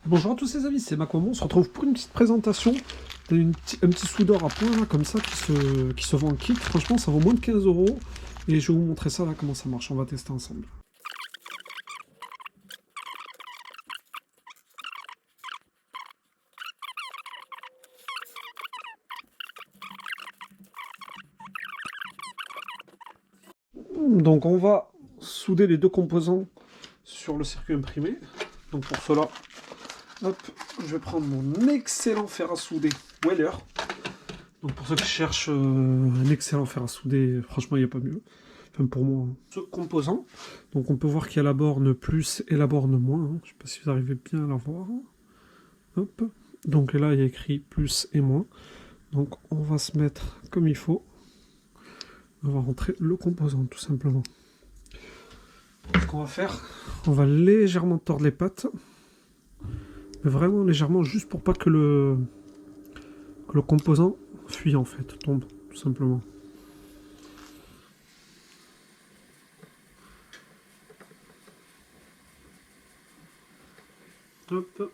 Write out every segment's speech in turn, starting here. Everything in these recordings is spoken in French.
Bonjour à tous les amis, c'est Macomo. On se retrouve pour une petite présentation d'un petit soudeur à point là, comme ça qui se vend en kit. Franchement, ça vaut moins de 15 euros. Et je vais vous montrer ça là, comment ça marche. On va tester ensemble. Donc on va souder les deux composants sur le circuit imprimé. Donc pour cela, hop, je vais prendre mon excellent fer à souder Weller. Donc pour ceux qui cherchent un excellent fer à souder, franchement il n'y a pas mieux. Enfin pour moi, ce composant. Donc on peut voir qu'il y a la borne plus et la borne moins. Hein. Je ne sais pas si vous arrivez bien à la voir. Hop. Donc là il y a écrit plus et moins. Donc on va se mettre comme il faut. On va rentrer le composant tout simplement. Ce qu'on va faire, on va légèrement tordre les pattes. Mais vraiment légèrement, juste pour pas que le composant fuit en fait, tombe tout simplement. Hop.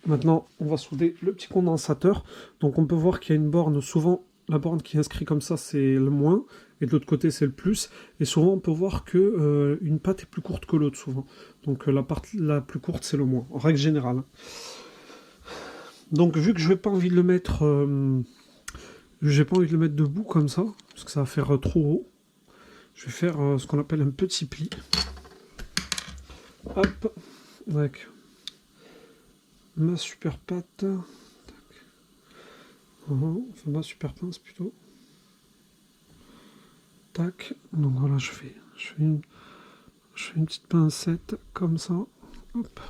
Maintenant, on va souder le petit condensateur. Donc on peut voir qu'il y a une borne, souvent la borne qui est inscrite comme ça c'est le moins, et de l'autre côté c'est le plus. Et souvent on peut voir que une patte est plus courte que l'autre souvent. Donc la partie la plus courte c'est le moins, en règle générale. Donc vu que je n'ai pas envie de le mettre, debout comme ça, parce que ça va faire trop haut, je vais faire ce qu'on appelle un petit pli. Hop, avec ma super patte. Enfin, ma super pince plutôt. Tac. Donc voilà, je fais une petite pincette comme ça. Hop.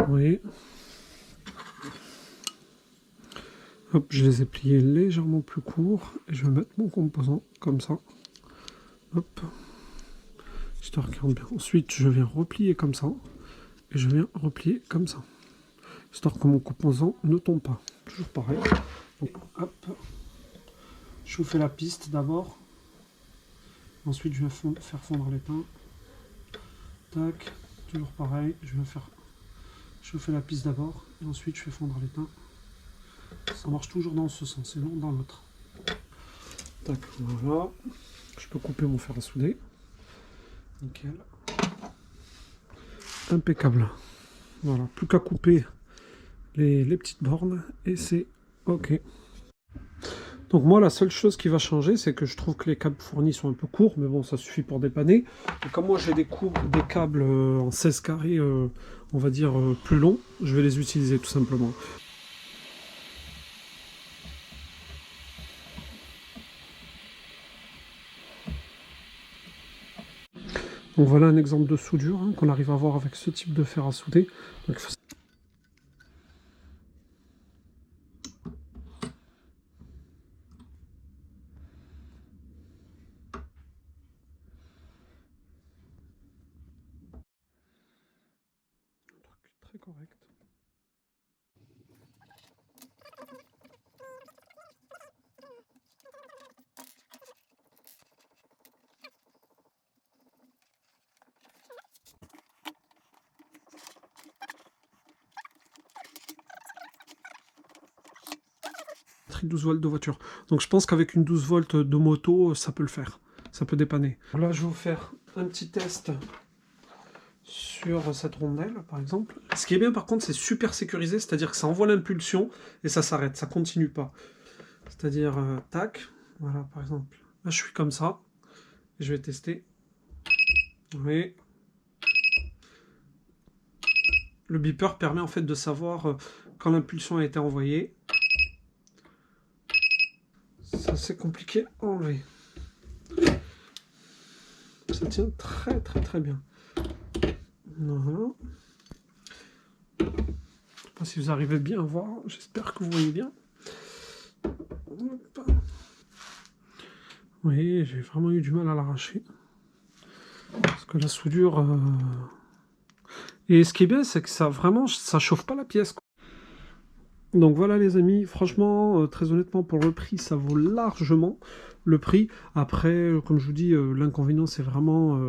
Oui. Hop, je les ai pliés légèrement plus courts. Et je vais mettre mon composant comme ça. Hop. Histoire qu'il rentre bien. Ensuite, je viens replier comme ça. Et je viens replier comme ça. Histoire que mon composant ne tombe pas. Toujours pareil. Donc, hop. Je vous fais la piste d'abord. Ensuite, je vais faire fondre les pains. Tac. Toujours pareil. Je vous fais la piste d'abord. Et ensuite, je fais fondre les pains. Ça marche toujours dans ce sens et non dans l'autre. Tac. Voilà. Je peux couper mon fer à souder. Nickel. Impeccable. Voilà. Plus qu'à couper les petites bornes et c'est ok. Donc moi la seule chose qui va changer c'est que je trouve que les câbles fournis sont un peu courts, mais bon ça suffit pour dépanner. Et comme moi j'ai des câbles en 16 carrés on va dire plus longs, je vais les utiliser tout simplement. Donc voilà un exemple de soudure hein, qu'on arrive à voir avec ce type de fer à souder. Donc, il faut... Très correct. Batterie 12 volts de voiture. Donc je pense qu'avec une 12 volts de moto, ça peut le faire. Ça peut dépanner. Là je vais vous faire un petit test sur cette rondelle par exemple. Ce qui est bien par contre c'est super sécurisé, c'est-à-dire que ça envoie l'impulsion et ça s'arrête, ça continue pas. C'est-à-dire tac, voilà par exemple. Là je suis comme ça, et je vais tester. Oui. Le beeper permet en fait de savoir quand l'impulsion a été envoyée. Ça c'est compliqué à enlever. Ça tient très très très bien. Voilà. Je ne sais pas si vous arrivez bien à voir, j'espère que vous voyez bien. Hop. Oui, j'ai vraiment eu du mal à l'arracher. Parce que la soudure... Et ce qui est bien, c'est que ça vraiment, ça chauffe pas la pièce. Donc voilà les amis, franchement, très honnêtement, pour le prix, ça vaut largement le prix. Après, comme je vous dis, l'inconvénient, c'est vraiment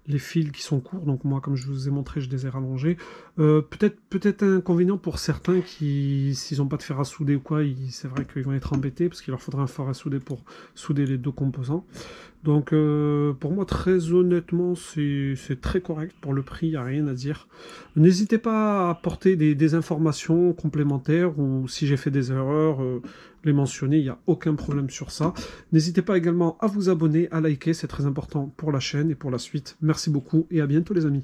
les fils qui sont courts. Donc moi, comme je vous ai montré, je les ai rallongés. Peut-être un inconvénient pour certains qui, s'ils n'ont pas de fer à souder ou quoi, c'est vrai qu'ils vont être embêtés parce qu'il leur faudra un fer à souder pour souder les deux composants. Donc pour moi, très honnêtement, c'est très correct. Pour le prix, il n'y a rien à dire. N'hésitez pas à apporter des informations complémentaires ou si j'ai fait des erreurs, les mentionner, il n'y a aucun problème sur ça. N'hésitez pas également à vous abonner, à liker, c'est très important pour la chaîne et pour la suite. Merci beaucoup et à bientôt les amis.